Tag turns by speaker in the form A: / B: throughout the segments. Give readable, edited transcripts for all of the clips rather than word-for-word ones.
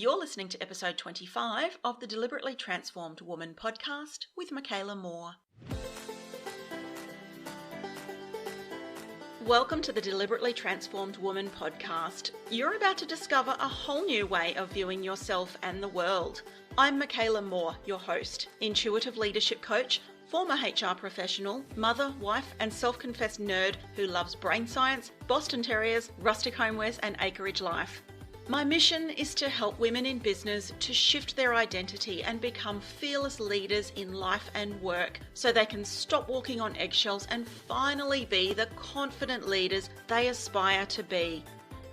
A: You're listening to episode 25 of the Deliberately Transformed Woman podcast with Makaela Moore. Welcome to the Deliberately Transformed Woman podcast. You're about to discover a whole new way of viewing yourself and the world. I'm Makaela Moore, your host, intuitive leadership coach, former HR professional, mother, wife, and self-confessed nerd who loves brain science, Boston Terriers, rustic homewares, and acreage life. My mission is to help women in business to shift their identity and become fearless leaders in life and work so they can stop walking on eggshells and finally be the confident leaders they aspire to be.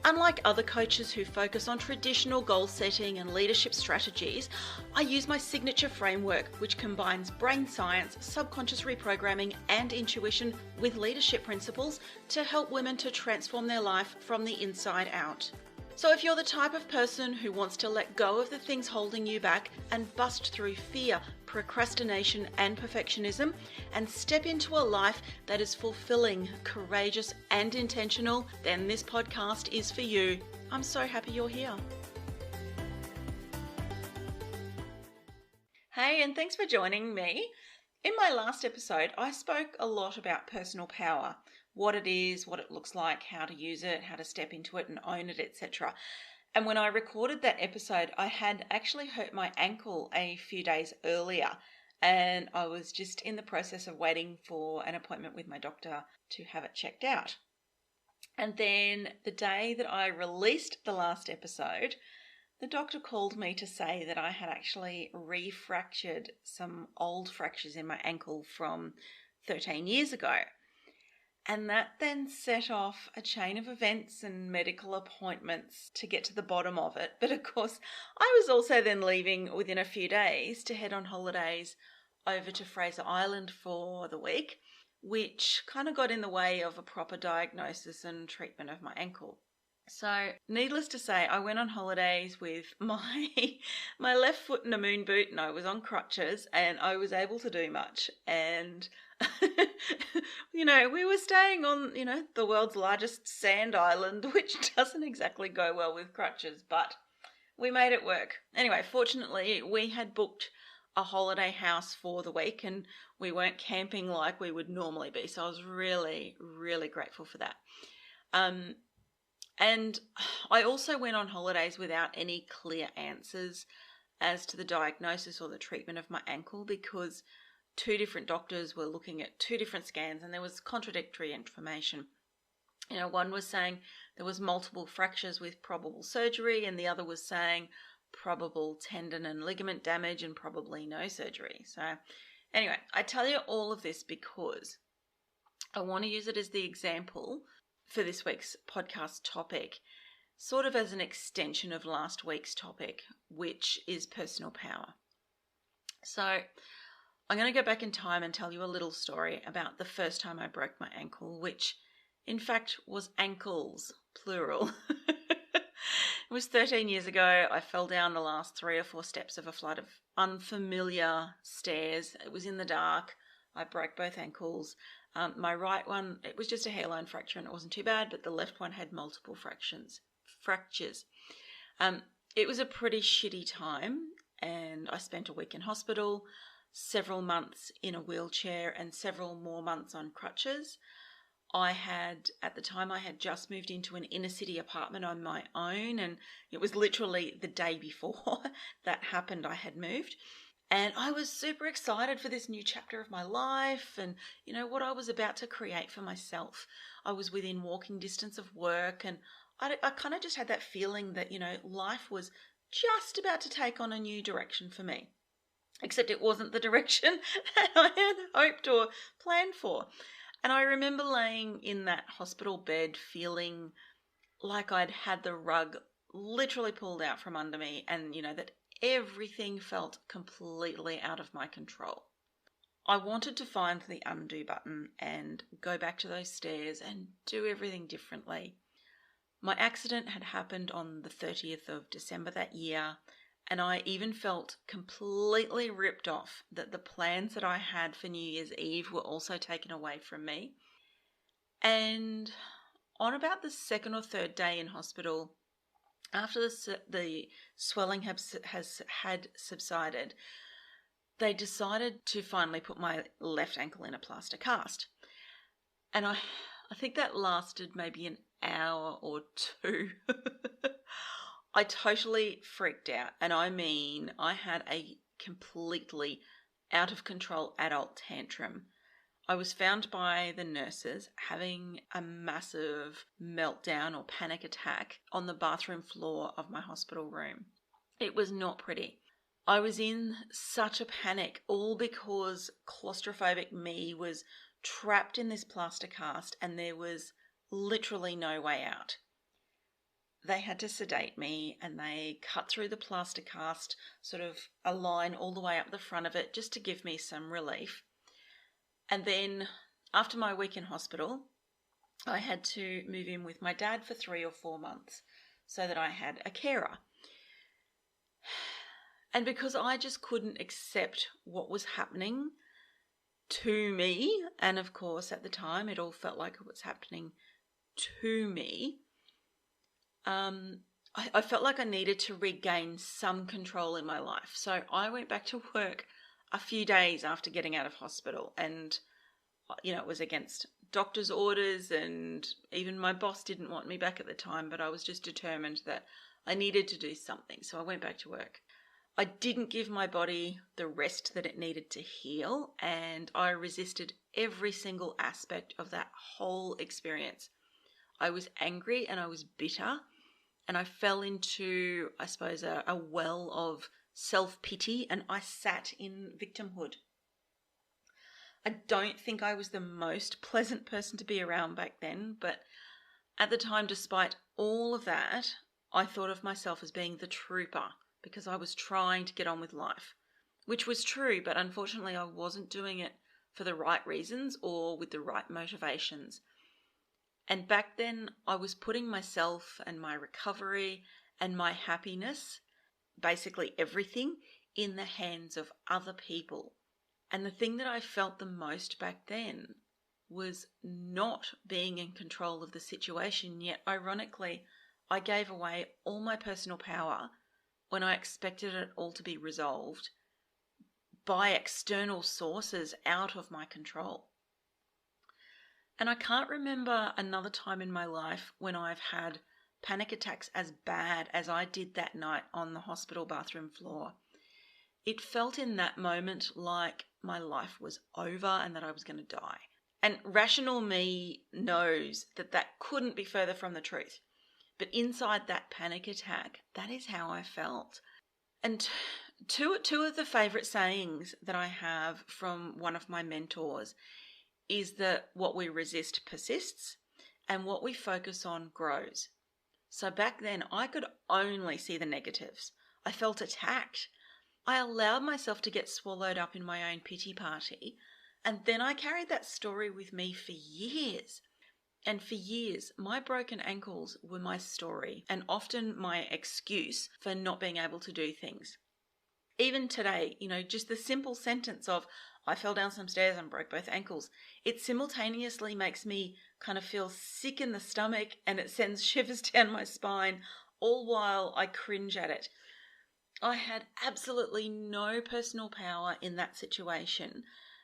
A: Unlike other coaches who focus on traditional goal setting and leadership strategies, I use my signature framework, which combines brain science, subconscious reprogramming, and intuition with leadership principles to help women to transform their life from the inside out. So if you're the type of person who wants to let go of the things holding you back and bust through fear, procrastination, and perfectionism, and step into a life that is fulfilling, courageous, and intentional, then this podcast is for you. I'm so happy you're here. Hey, and thanks for joining me. In my last episode, I spoke a lot about personal power. What it is, what it looks like, how to use it, how to step into it and own it, etc. And when I recorded that episode, I had actually hurt my ankle a few days earlier, and I was just in the process of waiting for an appointment with my doctor to have it checked out. And then the day that I released the last episode, the doctor called me to say that I had actually refractured some old fractures in my ankle from 13 years ago. And that then set off a chain of events and medical appointments to get to the bottom of it. But of course, I was also then leaving within a few days to head on holidays over to Fraser Island for the week, which kind of got in the way of a proper diagnosis and treatment of my ankle. So needless to say, I went on holidays with my left foot in a moon boot, and I was on crutches, and I was able to do much. And we were staying on, the world's largest sand island, which doesn't exactly go well with crutches, but we made it work. Anyway, fortunately, we had booked a holiday house for the week, and we weren't camping like we would normally be. So I was really, really grateful for that. And I also went on holidays without any clear answers as to the diagnosis or the treatment of my ankle, because two different doctors were looking at two different scans and there was contradictory information. One was saying there was multiple fractures with probable surgery, and the other was saying probable tendon and ligament damage and probably no surgery. So anyway, I tell you all of this because I want to use it as the example for this week's podcast topic, sort of as an extension of last week's topic, which is personal power. So I'm going to go back in time and tell you a little story about the first time I broke my ankle, which in fact was ankles, plural. It was 13 years ago. I fell down the last 3 or 4 steps of a flight of unfamiliar stairs. It was in the dark. I broke both ankles. My right one, it was just a hairline fracture and it wasn't too bad, but the left one had multiple fractures. It was a pretty shitty time, and I spent a week in hospital, several months in a wheelchair, and several more months on crutches. At the time, I had just moved into an inner city apartment on my own, and it was literally the day before that happened I had moved. And I was super excited for this new chapter of my life and, what I was about to create for myself. I was within walking distance of work, and I kind of just had that feeling that, life was just about to take on a new direction for me. Except it wasn't the direction that I had hoped or planned for. And I remember laying in that hospital bed feeling like I'd had the rug literally pulled out from under me, and, that everything felt completely out of my control. I wanted to find the undo button and go back to those stairs and do everything differently. My accident had happened on the 30th of December that year, and I even felt completely ripped off that the plans that I had for New Year's Eve were also taken away from me. And on about the 2nd or 3rd day in hospital, After the swelling has had subsided, they decided to finally put my left ankle in a plaster cast. And I think that lasted maybe an hour or two. I totally freaked out. And I mean, I had a completely out of control adult tantrum. I was found by the nurses having a massive meltdown or panic attack on the bathroom floor of my hospital room. It was not pretty. I was in such a panic, all because claustrophobic me was trapped in this plaster cast and there was literally no way out. They had to sedate me and they cut through the plaster cast, sort of a line all the way up the front of it, just to give me some relief. And then after my week in hospital, I had to move in with my dad for 3 or 4 months so that I had a carer. And because I just couldn't accept what was happening to me, and of course at the time it all felt like it was happening to me, I felt like I needed to regain some control in my life. So I went back to work a few days after getting out of hospital, and it was against doctor's orders, and even my boss didn't want me back at the time, but I was just determined that I needed to do something. So I went back to work. I didn't give my body the rest that it needed to heal, and I resisted every single aspect of that whole experience. I was angry and I was bitter, and I fell into, I suppose, a well of self-pity, and I sat in victimhood. I don't think I was the most pleasant person to be around back then, but at the time, despite all of that, I thought of myself as being the trooper, because I was trying to get on with life, which was true, but unfortunately I wasn't doing it for the right reasons or with the right motivations. And back then I was putting myself and my recovery and my happiness, basically everything, in the hands of other people. And the thing that I felt the most back then was not being in control of the situation, yet ironically I gave away all my personal power when I expected it all to be resolved by external sources out of my control. And I can't remember another time in my life when I've had panic attacks as bad as I did that night on the hospital bathroom floor. It felt in that moment like my life was over and that I was going to die. And rational me knows that that couldn't be further from the truth. But inside that panic attack, that is how I felt. And two of the favourite sayings that I have from one of my mentors is that what we resist persists and what we focus on grows. So back then I could only see the negatives. I felt attacked. I allowed myself to get swallowed up in my own pity party, and then I carried that story with me for years. And for years, my broken ankles were my story and often my excuse for not being able to do things. Even today, just the simple sentence of, I fell down some stairs and broke both ankles, it simultaneously makes me kind of feel sick in the stomach and it sends shivers down my spine, all while I cringe at it. I had absolutely no personal power in that situation.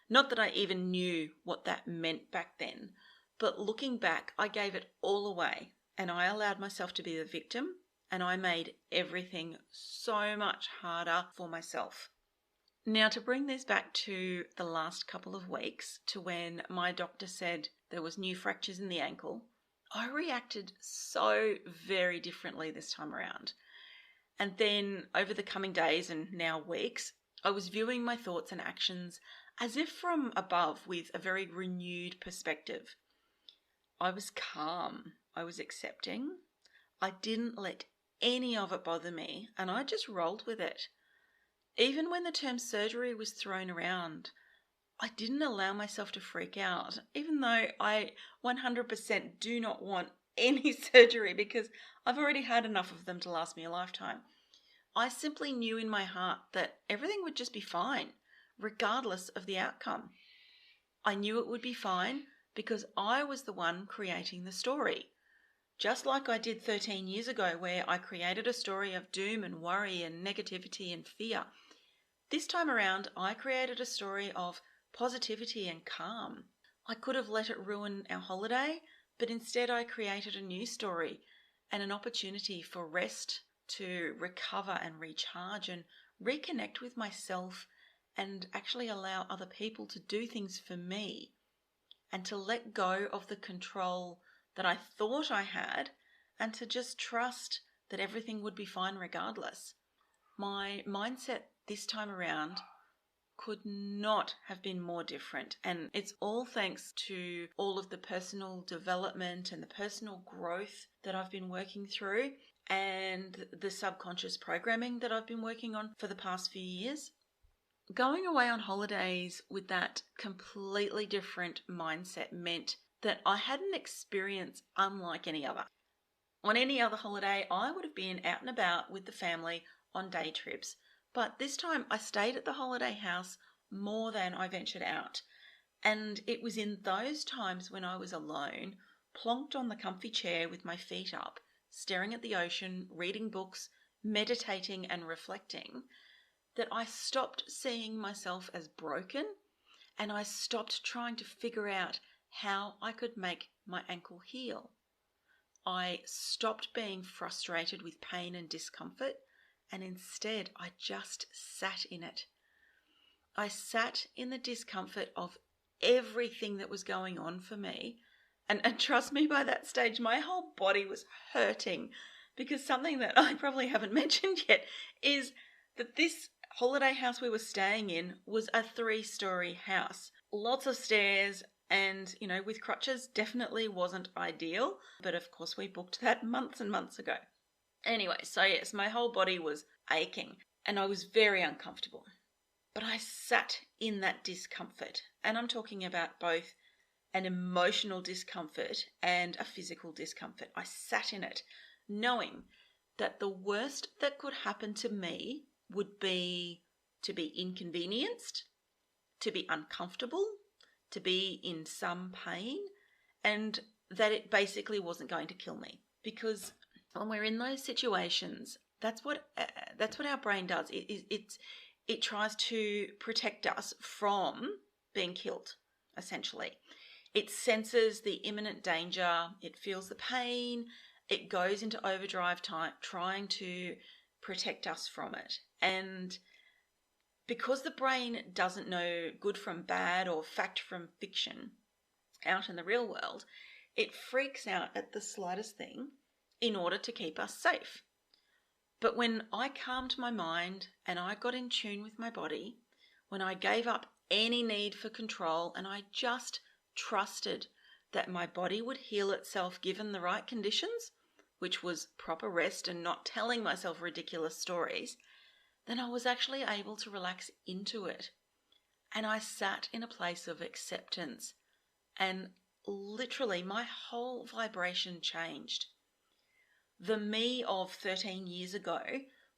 A: Not that I even knew what that meant back then. But looking back, I gave it all away and I allowed myself to be the victim, and I made everything so much harder for myself. Now, to bring this back to the last couple of weeks, to when my doctor said there was new fractures in the ankle, I reacted so very differently this time around. And then over the coming days and now weeks, I was viewing my thoughts and actions as if from above with a very renewed perspective. I was calm, I was accepting, I didn't let any of it bother me, and I just rolled with it. Even when the term surgery was thrown around, I didn't allow myself to freak out, even though I 100% do not want any surgery because I've already had enough of them to last me a lifetime. I simply knew in my heart that everything would just be fine, regardless of the outcome. I knew it would be fine because I was the one creating the story. just like I did 13 years ago, where I created a story of doom and worry and negativity and fear. This time around, I created a story of positivity and calm. I could have let it ruin our holiday, but instead I created a new story and an opportunity for rest, to recover and recharge and reconnect with myself, and actually allow other people to do things for me, and to let go of the control that I thought I had, and to just trust that everything would be fine regardless. My mindset this time around could not have been more different, and it's all thanks to all of the personal development and the personal growth that I've been working through, and the subconscious programming that I've been working on for the past few years. Going away on holidays with that completely different mindset meant that I had an experience unlike any other. On any other holiday, I would have been out and about with the family on day trips, but this time I stayed at the holiday house more than I ventured out. And it was in those times when I was alone, plonked on the comfy chair with my feet up, staring at the ocean, reading books, meditating and reflecting, that I stopped seeing myself as broken, and I stopped trying to figure out how I could make my ankle heal. I stopped being frustrated with pain and discomfort, and instead I just sat in it. I sat in the discomfort of everything that was going on for me, and trust me, by that stage my whole body was hurting, because something that I probably haven't mentioned yet is that this holiday house we were staying in was a 3-story house. Lots of stairs, and, with crutches definitely wasn't ideal. But of course we booked that months and months ago. Anyway, so yes, my whole body was aching and I was very uncomfortable. But I sat in that discomfort, and I'm talking about both an emotional discomfort and a physical discomfort. I sat in it knowing that the worst that could happen to me would be to be inconvenienced, to be uncomfortable, to be in some pain, and that it basically wasn't going to kill me. Because when we're in those situations, that's what our brain does. It tries to protect us from being killed, essentially. It senses the imminent danger, it feels the pain, it goes into overdrive time trying to protect us from it. And because the brain doesn't know good from bad or fact from fiction out in the real world, it freaks out at the slightest thing in order to keep us safe. But when I calmed my mind and I got in tune with my body, when I gave up any need for control and I just trusted that my body would heal itself given the right conditions, which was proper rest and not telling myself ridiculous stories, then I was actually able to relax into it. And I sat in a place of acceptance, and literally my whole vibration changed. The me of 13 years ago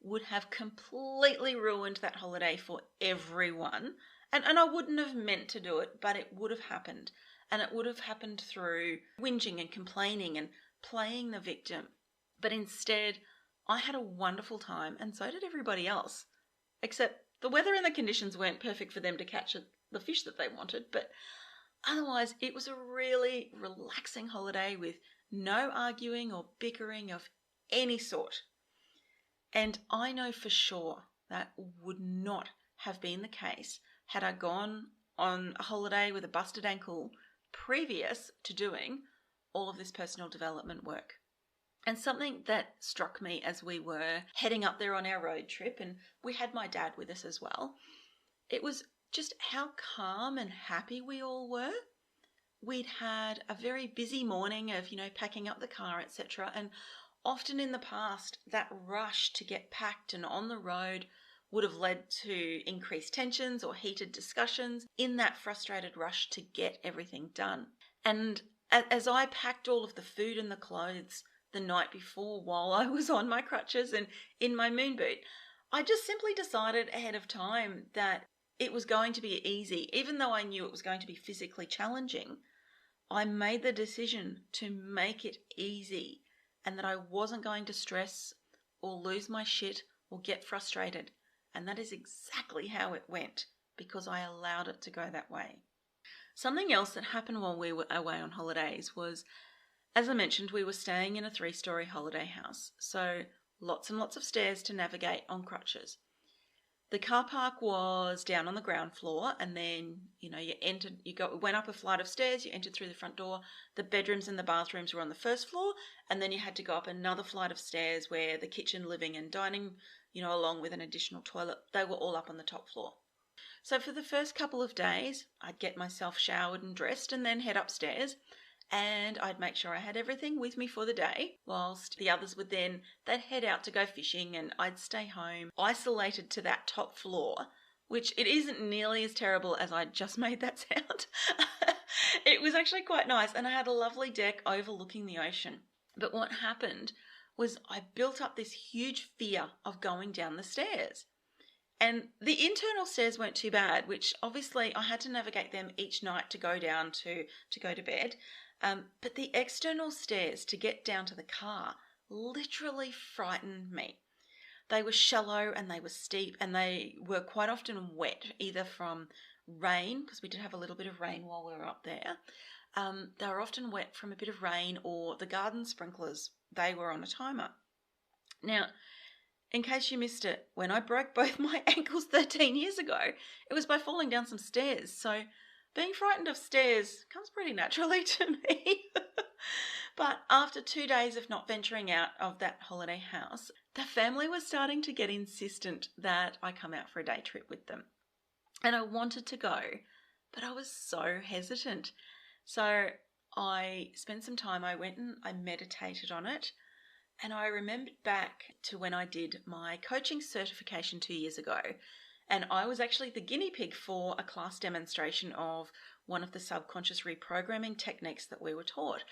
A: would have completely ruined that holiday for everyone. And I wouldn't have meant to do it, but it would have happened. And it would have happened through whinging and complaining and playing the victim. But instead, I had a wonderful time, and so did everybody else. Except the weather and the conditions weren't perfect for them to catch the fish that they wanted. But otherwise, it was a really relaxing holiday with no arguing or bickering of any sort. And I know for sure that would not have been the case had I gone on a holiday with a busted ankle previous to doing all of this personal development work. And something that struck me as we were heading up there on our road trip, and we had my dad with us as well, it was just how calm and happy we all were. We'd had a very busy morning of, packing up the car, etc. And often in the past, that rush to get packed and on the road would have led to increased tensions or heated discussions in that frustrated rush to get everything done. And as I packed all of the food and the clothes the night before while I was on my crutches and in my moon boot, I just simply decided ahead of time that it was going to be easy. Even though I knew it was going to be physically challenging, I made the decision to make it easy and that I wasn't going to stress or lose my shit or get frustrated. And that is exactly how it went, because I allowed it to go that way. Something else that happened while we were away on holidays was, as I mentioned, we were staying in a 3-story holiday house, so lots and lots of stairs to navigate on crutches. The car park was down on the ground floor, and then, you went up a flight of stairs, you entered through the front door. The bedrooms and the bathrooms were on the first floor, and then you had to go up another flight of stairs where the kitchen, living and dining, along with an additional toilet, they were all up on the top floor. So for the first couple of days, I'd get myself showered and dressed and then head upstairs, and I'd make sure I had everything with me for the day, whilst the others they'd head out to go fishing, and I'd stay home, isolated to that top floor, which it isn't nearly as terrible as I just made that sound. It was actually quite nice, and I had a lovely deck overlooking the ocean. But what happened was I built up this huge fear of going down the stairs. And the internal stairs weren't too bad, which obviously I had to navigate them each night to go down to go to bed. But the external stairs to get down to the car literally frightened me. They were shallow and they were steep, and they were quite often wet, either from rain, because we did have a little bit of rain while we were up there. They were often wet from a bit of rain, or the garden sprinklers, they were on a timer. Now, in case you missed it, when I broke both my ankles 13 years ago, it was by falling down some stairs. So being frightened of stairs comes pretty naturally to me. But after 2 days of not venturing out of that holiday house, the family was starting to get insistent that I come out for a day trip with them. And I wanted to go, but I was so hesitant. So I spent some time, I went and I meditated on it. And I remembered back to when I did my coaching certification 2 years ago. And I was actually the guinea pig for a class demonstration of one of the subconscious reprogramming techniques that we were taught.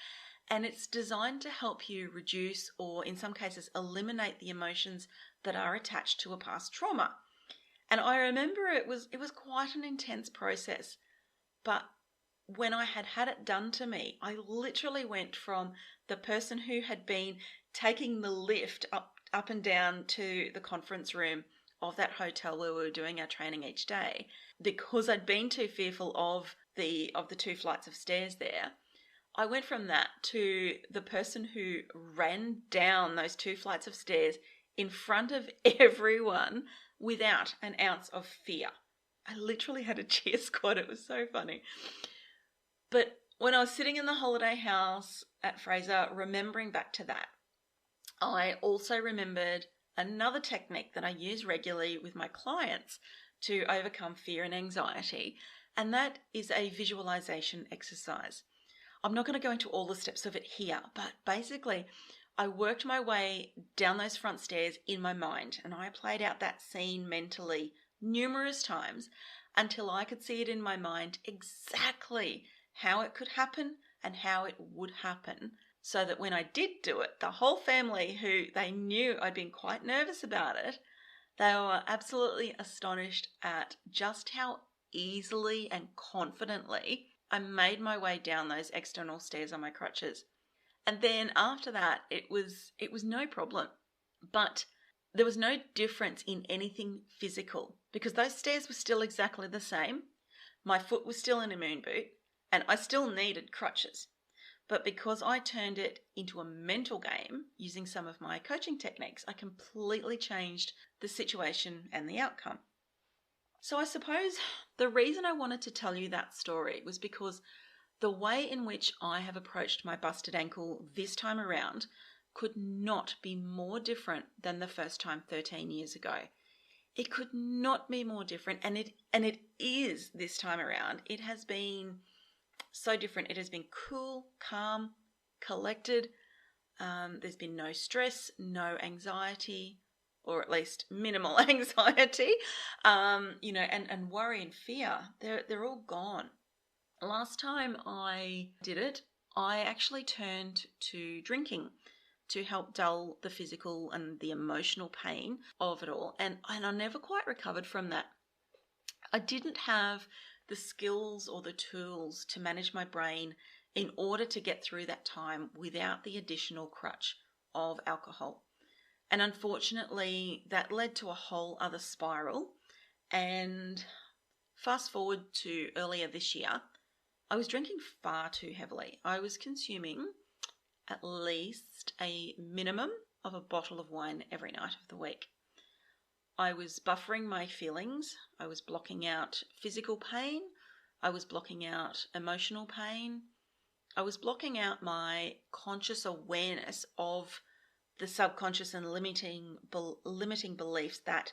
A: And it's designed to help you reduce, or in some cases eliminate, the emotions that are attached to a past trauma. And I remember it was quite an intense process. But when I had it done to me, I literally went from the person who had been taking the lift up and down to the conference room of that hotel where we were doing our training each day, because I'd been too fearful of the 2 flights of stairs there. I went from that to the person who ran down those 2 flights of stairs in front of everyone without an ounce of fear. I literally had a cheer squad. It was so funny. But when I was sitting in the holiday house at Fraser, remembering back to that, I also remembered another technique that I use regularly with my clients to overcome fear and anxiety, and that is a visualization exercise. I'm not going to go into all the steps of it here, but basically I worked my way down those front stairs in my mind, and I played out that scene mentally numerous times until I could see it in my mind exactly how it could happen and how it would happen, so that when I did do it, the whole family, who they knew I'd been quite nervous about it, they were absolutely astonished at just how easily and confidently I made my way down those external stairs on my crutches. And then after that, it was no problem. But there was no difference in anything physical, because those stairs were still exactly the same. My foot was still in a moon boot, and I still needed crutches. But because I turned it into a mental game using some of my coaching techniques, I completely changed the situation and the outcome. So I suppose the reason I wanted to tell you that story was because the way in which I have approached my busted ankle this time around could not be more different than the first time 13 years ago. It could not be more different, and it is this time around. It has been so different. It has been cool, calm, collected. There's been no stress, no anxiety, or at least minimal anxiety, and worry and fear. They're all gone. Last time I did it, I actually turned to drinking to help dull the physical and the emotional pain of it all. And I never quite recovered from that. I didn't have the skills or the tools to manage my brain in order to get through that time without the additional crutch of alcohol. And unfortunately, that led to a whole other spiral. And fast forward to earlier this year, I was drinking far too heavily. I was consuming at least a minimum of a bottle of wine every night of the week. I was buffering my feelings. I was blocking out physical pain. I was blocking out emotional pain. I was blocking out my conscious awareness of the subconscious and limiting beliefs that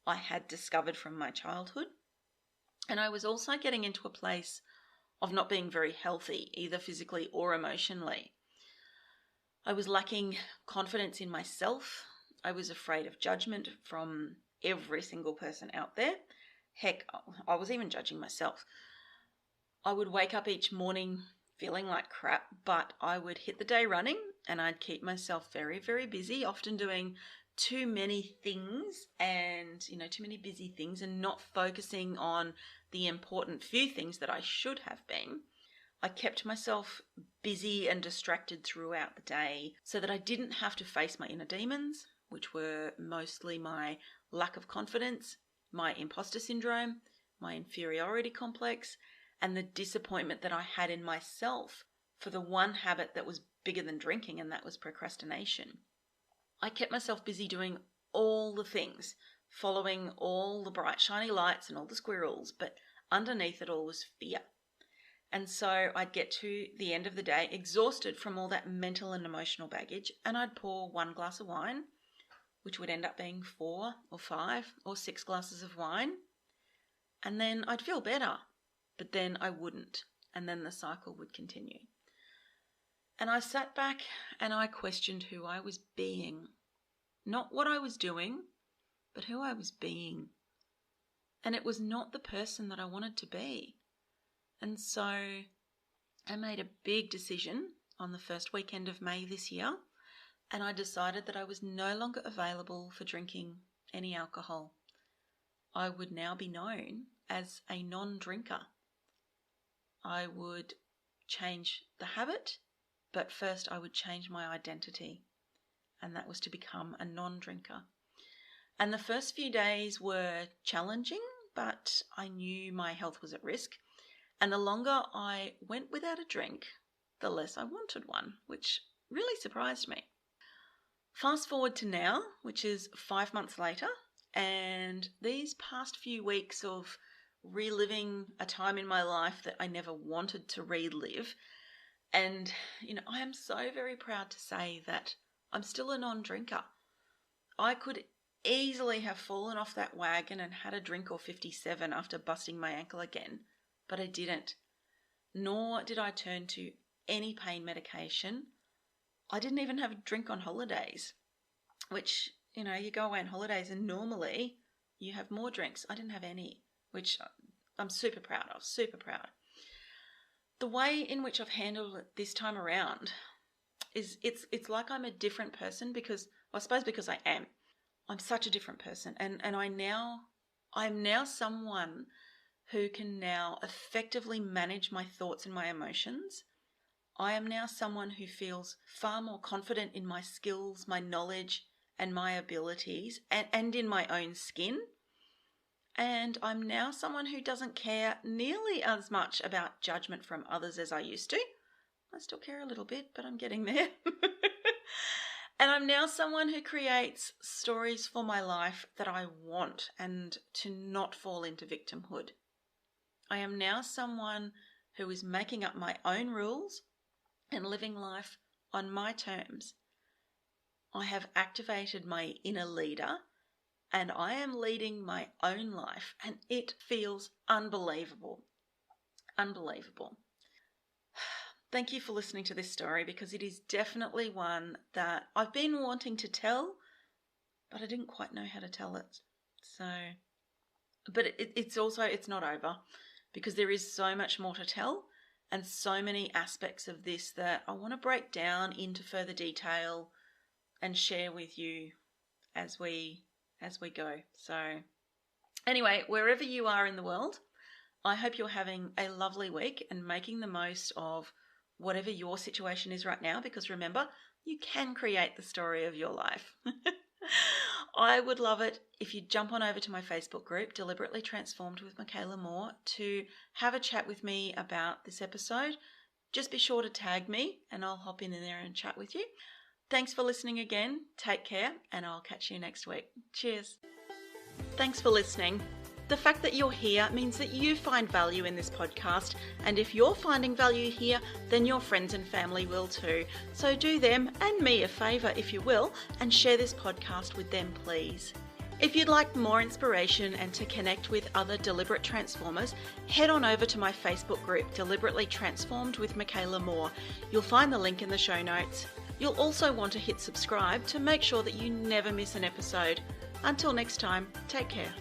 A: I had discovered from my childhood. And I was also getting into a place of not being very healthy, either physically or emotionally. I was lacking confidence in myself. I was afraid of judgment from every single person out there. Heck, I was even judging myself. I would wake up each morning feeling like crap, but I would hit the day running and I'd keep myself very, very busy, often doing too many things and, too many busy things and not focusing on the important few things that I should have been. I kept myself busy and distracted throughout the day so that I didn't have to face my inner demons, which were mostly my lack of confidence, my imposter syndrome, my inferiority complex, and the disappointment that I had in myself for the one habit that was bigger than drinking, and that was procrastination. I kept myself busy doing all the things, following all the bright shiny lights and all the squirrels, but underneath it all was fear. And so I'd get to the end of the day exhausted from all that mental and emotional baggage, and I'd pour one glass of wine, which would end up being 4 or 5 or 6 glasses of wine, and then I'd feel better, but then I wouldn't, and then the cycle would continue. And I sat back and I questioned who I was being. Not what I was doing, but who I was being. And it was not the person that I wanted to be. And so I made a big decision on the first weekend of May this year, and I decided that I was no longer available for drinking any alcohol. I would now be known as a non-drinker. I would change the habit, but first I would change my identity, and that was to become a non-drinker. And the first few days were challenging, but I knew my health was at risk. And the longer I went without a drink, the less I wanted one, which really surprised me. Fast forward to now, which is 5 months later, and these past few weeks of reliving a time in my life that I never wanted to relive. And, I am so very proud to say that I'm still a non-drinker. I could easily have fallen off that wagon and had a drink or 57 after busting my ankle again. But I didn't, nor did I turn to any pain medication. I didn't even have a drink on holidays, which, you go away on holidays and normally you have more drinks. I didn't have any, which I'm super proud of, super proud. The way in which I've handled it this time around is it's like I'm a different person because I am. I'm such a different person, and I'm now someone who can now effectively manage my thoughts and my emotions. I am now someone who feels far more confident in my skills, my knowledge, and my abilities, and in my own skin. And I'm now someone who doesn't care nearly as much about judgment from others as I used to. I still care a little bit, but I'm getting there. And I'm now someone who creates stories for my life that I want and to not fall into victimhood. I am now someone who is making up my own rules and living life on my terms. I have activated my inner leader and I am leading my own life, and it feels unbelievable. Unbelievable. Thank you for listening to this story, because it is definitely one that I've been wanting to tell, but I didn't quite know how to tell it. But it's not over, because there is so much more to tell and so many aspects of this that I want to break down into further detail and share with you as we go. So anyway, wherever you are in the world, I hope you're having a lovely week and making the most of whatever your situation is right now, because remember, You can create the story of your life. I would love it if you jump on over to my Facebook group, Deliberately Transformed with Makaela Moore, to have a chat with me about this episode. Just be sure to tag me and I'll hop in there and chat with you. Thanks for listening again. Take care and I'll catch you next week. Cheers. Thanks for listening. The fact that you're here means that you find value in this podcast, and if you're finding value here, then your friends and family will too. So do them and me a favour, if you will, and share this podcast with them, please. If you'd like more inspiration and to connect with other deliberate transformers, head on over to my Facebook group, Deliberately Transformed with Makaela Moore. You'll find the link in the show notes. You'll also want to hit subscribe to make sure that you never miss an episode. Until next time, take care.